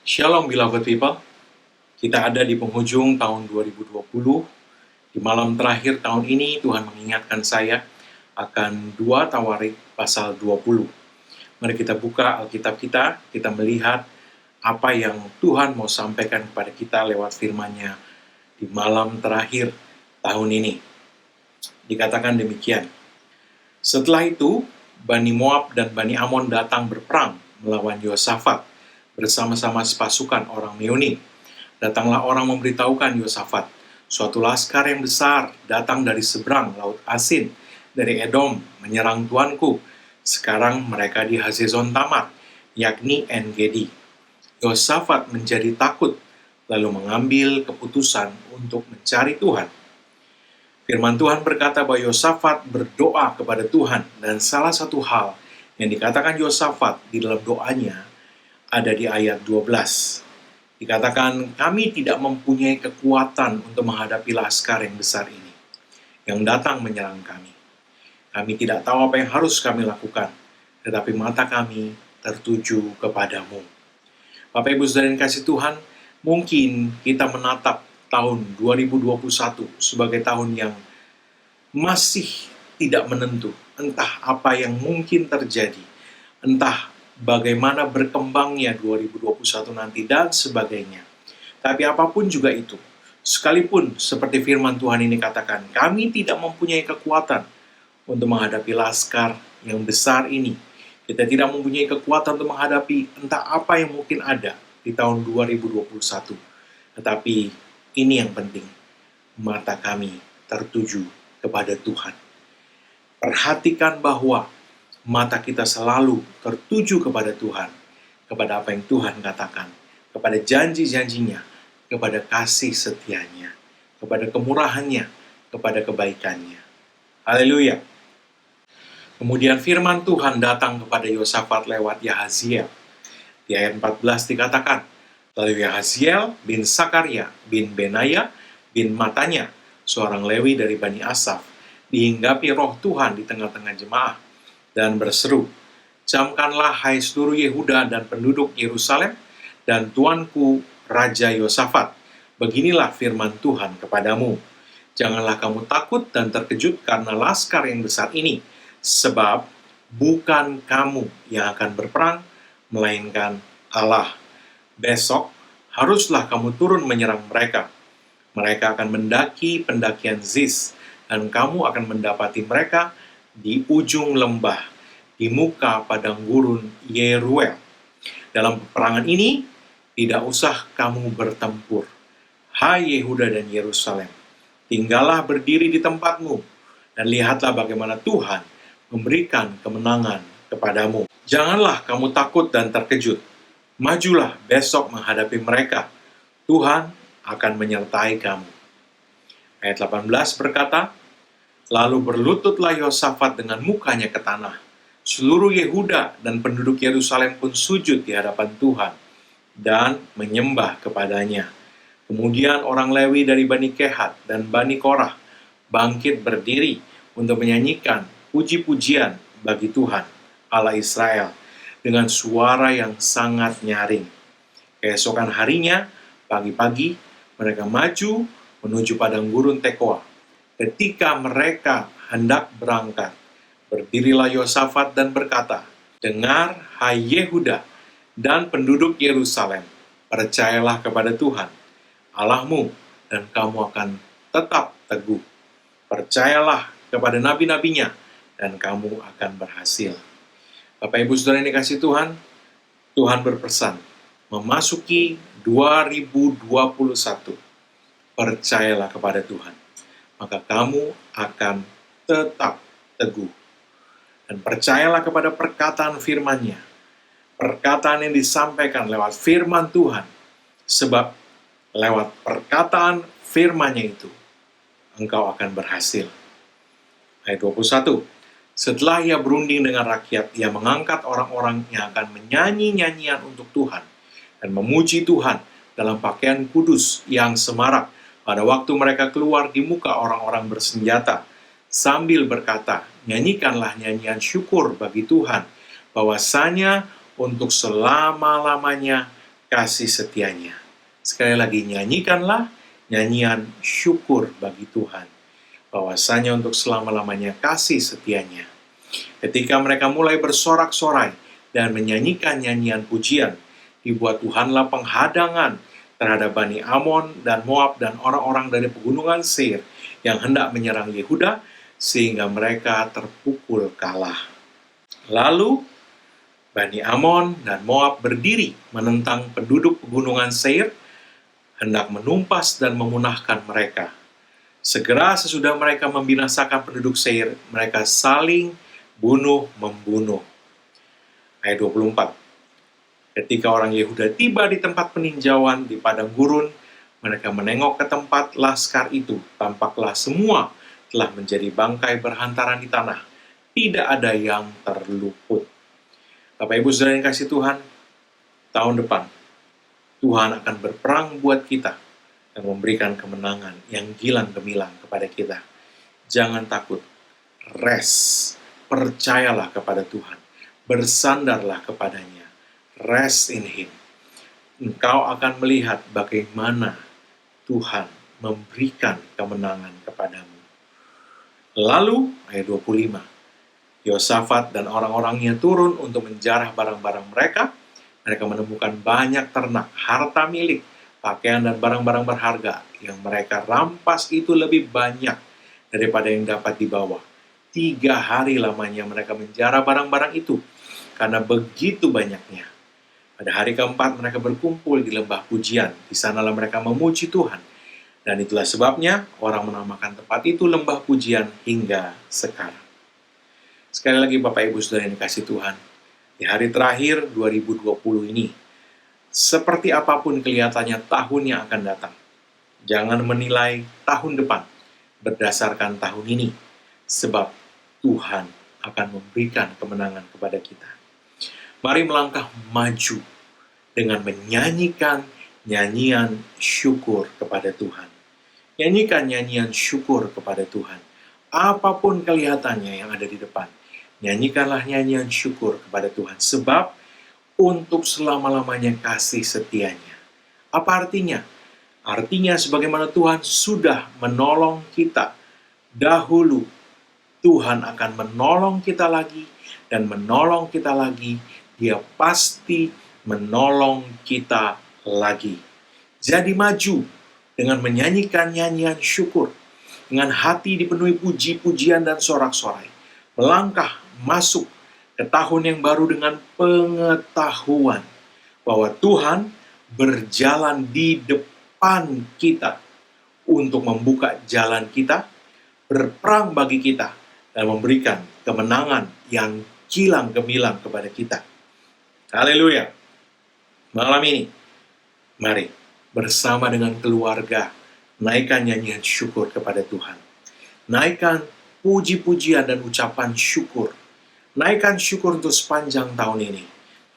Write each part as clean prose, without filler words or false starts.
Shalom beloved people, kita ada di penghujung tahun 2020. Di malam terakhir tahun ini Tuhan mengingatkan saya akan 2 Tawarik pasal 20. Mari kita buka Alkitab kita melihat apa yang Tuhan mau sampaikan kepada kita lewat firman-Nya di malam terakhir tahun ini. Dikatakan demikian, setelah itu Bani Moab dan Bani Amon datang berperang melawan Yosafat bersama-sama sepasukan orang Meuni. Datanglah orang memberitahukan Yosafat, suatu laskar yang besar datang dari seberang Laut Asin, dari Edom, menyerang tuanku. Sekarang mereka di Hazezon Tamar, yakni En-Gedi. Yosafat menjadi takut, lalu mengambil keputusan untuk mencari Tuhan. Firman Tuhan berkata bahwa Yosafat berdoa kepada Tuhan, dan salah satu hal yang dikatakan Yosafat di dalam doanya ada di ayat 12. Dikatakan, kami tidak mempunyai kekuatan untuk menghadapi laskar yang besar ini, yang datang menyerang kami. Kami tidak tahu apa yang harus kami lakukan, tetapi mata kami tertuju kepadamu. Bapak Ibu Saudara yang kasih Tuhan, mungkin kita menatap tahun 2021 sebagai tahun yang masih tidak menentu. Entah apa yang mungkin terjadi, entah bagaimana berkembangnya 2021 nanti dan sebagainya. Tapi apapun juga itu, sekalipun seperti firman Tuhan ini katakan, kami tidak mempunyai kekuatan untuk menghadapi laskar yang besar ini. Kita tidak mempunyai kekuatan untuk menghadapi entah apa yang mungkin ada di tahun 2021. Tetapi ini yang penting, mata kami tertuju kepada Tuhan. Perhatikan bahwa mata kita selalu tertuju kepada Tuhan, kepada apa yang Tuhan katakan, kepada janji-janjinya, kepada kasih setianya, kepada kemurahannya, kepada kebaikannya. Haleluya. Kemudian firman Tuhan datang kepada Yosafat lewat Yahaziel. Di ayat 14 dikatakan, lalu Yahaziel bin Sakaria bin Benaya bin Matanya, seorang Lewi dari Bani Asaf, dihinggapi roh Tuhan di tengah-tengah jemaah, dan berseru, camkanlah hai seluruh Yehuda dan penduduk Yerusalem, dan tuanku Raja Yosafat, beginilah firman Tuhan kepadamu, janganlah kamu takut dan terkejut karena laskar yang besar ini, sebab bukan kamu yang akan berperang, melainkan Allah. Besok haruslah kamu turun menyerang mereka. Mereka akan mendaki pendakian Ziz, dan kamu akan mendapati mereka di ujung lembah, di muka padang gurun Yeruel. Dalam peperangan ini, tidak usah kamu bertempur. Hai Yehuda dan Yerusalem, tinggallah berdiri di tempatmu, dan lihatlah bagaimana Tuhan memberikan kemenangan kepadamu. Janganlah kamu takut dan terkejut. Majulah besok menghadapi mereka. Tuhan akan menyertai kamu. Ayat 18 berkata, lalu berlututlah Yosafat dengan mukanya ke tanah. Seluruh Yehuda dan penduduk Yerusalem pun sujud di hadapan Tuhan dan menyembah kepadanya. Kemudian orang Lewi dari Bani Kehat dan Bani Korah bangkit berdiri untuk menyanyikan puji-pujian bagi Tuhan, Allah Israel, dengan suara yang sangat nyaring. Keesokan harinya, pagi-pagi, mereka maju menuju padang gurun Tekoa. Ketika mereka hendak berangkat, berdirilah Yosafat dan berkata, dengar, hai Yehuda dan penduduk Yerusalem, percayalah kepada Tuhan, Allahmu, dan kamu akan tetap teguh. Percayalah kepada nabi-nabinya, dan kamu akan berhasil. Bapak Ibu Saudara yang dikasih Tuhan, Tuhan berpesan, memasuki 2021, percayalah kepada Tuhan, maka kamu akan tetap teguh. Dan percayalah kepada perkataan firman-Nya, perkataan yang disampaikan lewat firman Tuhan, sebab lewat perkataan firman-Nya itu, engkau akan berhasil. Ayat 21, setelah ia berunding dengan rakyat, ia mengangkat orang-orang yang akan menyanyi nyanyian untuk Tuhan dan memuji Tuhan dalam pakaian kudus yang semarak pada waktu mereka keluar di muka orang-orang bersenjata, sambil berkata, nyanyikanlah nyanyian syukur bagi Tuhan, bahwasanya untuk selama-lamanya kasih setianya. Sekali lagi, nyanyikanlah nyanyian syukur bagi Tuhan, bahwasanya untuk selama-lamanya kasih setianya. Ketika mereka mulai bersorak-sorai dan menyanyikan nyanyian pujian, dibuat Tuhanlah penghadangan terhadap Bani Amon dan Moab dan orang-orang dari pegunungan Seir yang hendak menyerang Yehuda, sehingga mereka terpukul kalah. Lalu Bani Amon dan Moab berdiri menentang penduduk pegunungan Seir, hendak menumpas dan memunahkan mereka. Segera sesudah mereka membinasakan penduduk Seir, mereka saling bunuh-membunuh. Ayat 24. Ketika orang Yehuda tiba di tempat peninjauan di padang gurun, mereka menengok ke tempat laskar itu. Tampaklah semua telah menjadi bangkai berhantaran di tanah. Tidak ada yang terluput. Bapak Ibu Saudara yang kasih Tuhan, tahun depan Tuhan akan berperang buat kita dan memberikan kemenangan yang gilang gemilang kepada kita. Jangan takut, rest, percayalah kepada Tuhan, bersandarlah kepadanya, rest in Him. Engkau akan melihat bagaimana Tuhan memberikan kemenangan kepadamu. Lalu, ayat 25, Yosafat dan orang-orangnya turun untuk menjarah barang-barang mereka. Mereka menemukan banyak ternak, harta milik, pakaian dan barang-barang berharga yang mereka rampas itu lebih banyak daripada yang dapat dibawa. 3 hari lamanya mereka menjarah barang-barang itu, karena begitu banyaknya. Pada hari keempat mereka berkumpul di lembah pujian. Di sanalah mereka memuji Tuhan. Dan itulah sebabnya orang menamakan tempat itu lembah pujian hingga sekarang. Sekali lagi Bapak Ibu Saudara yang dikasih Tuhan, di hari terakhir 2020 ini, seperti apapun kelihatannya tahun yang akan datang, jangan menilai tahun depan berdasarkan tahun ini, sebab Tuhan akan memberikan kemenangan kepada kita. Mari melangkah maju dengan menyanyikan nyanyian syukur kepada Tuhan. Nyanyikan nyanyian syukur kepada Tuhan. Apapun kelihatannya yang ada di depan, nyanyikanlah nyanyian syukur kepada Tuhan, sebab untuk selama-lamanya kasih setianya. Apa artinya? Artinya sebagaimana Tuhan sudah menolong kita dahulu, Tuhan akan menolong kita lagi dan menolong kita lagi. Dia pasti menolong kita lagi. Jadi maju dengan menyanyikan nyanyian syukur, dengan hati dipenuhi puji-pujian dan sorak-sorai. Melangkah masuk ke tahun yang baru dengan pengetahuan bahwa Tuhan berjalan di depan kita untuk membuka jalan kita, berperang bagi kita, dan memberikan kemenangan yang gilang gemilang kepada kita. Haleluya. Malam ini, mari bersama dengan keluarga naikkan nyanyian syukur kepada Tuhan. Naikkan puji-pujian dan ucapan syukur. Naikkan syukur untuk sepanjang tahun ini.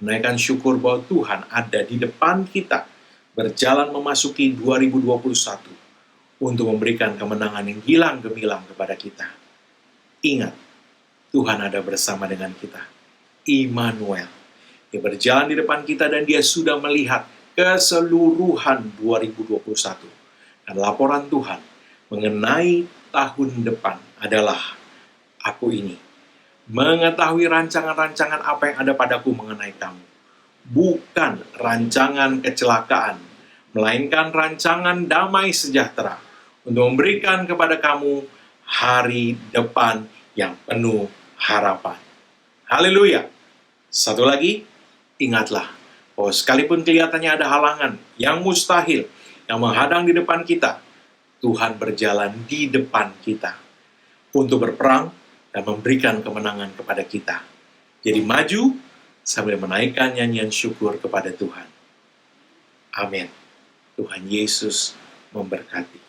Naikkan syukur bahwa Tuhan ada di depan kita, berjalan memasuki 2021 untuk memberikan kemenangan yang gilang gemilang kepada kita. Ingat, Tuhan ada bersama dengan kita. Immanuel. Dia berjalan di depan kita dan dia sudah melihat keseluruhan 2021. Dan laporan Tuhan mengenai tahun depan adalah, aku ini mengetahui rancangan-rancangan apa yang ada padaku mengenai kamu. Bukan rancangan kecelakaan, melainkan rancangan damai sejahtera untuk memberikan kepada kamu hari depan yang penuh harapan. Haleluya. Satu lagi, ingatlah bahwa sekalipun kelihatannya ada halangan yang mustahil yang menghadang di depan kita, Tuhan berjalan di depan kita untuk berperang dan memberikan kemenangan kepada kita. Jadi maju sambil menaikkan nyanyian syukur kepada Tuhan. Amin. Tuhan Yesus memberkati.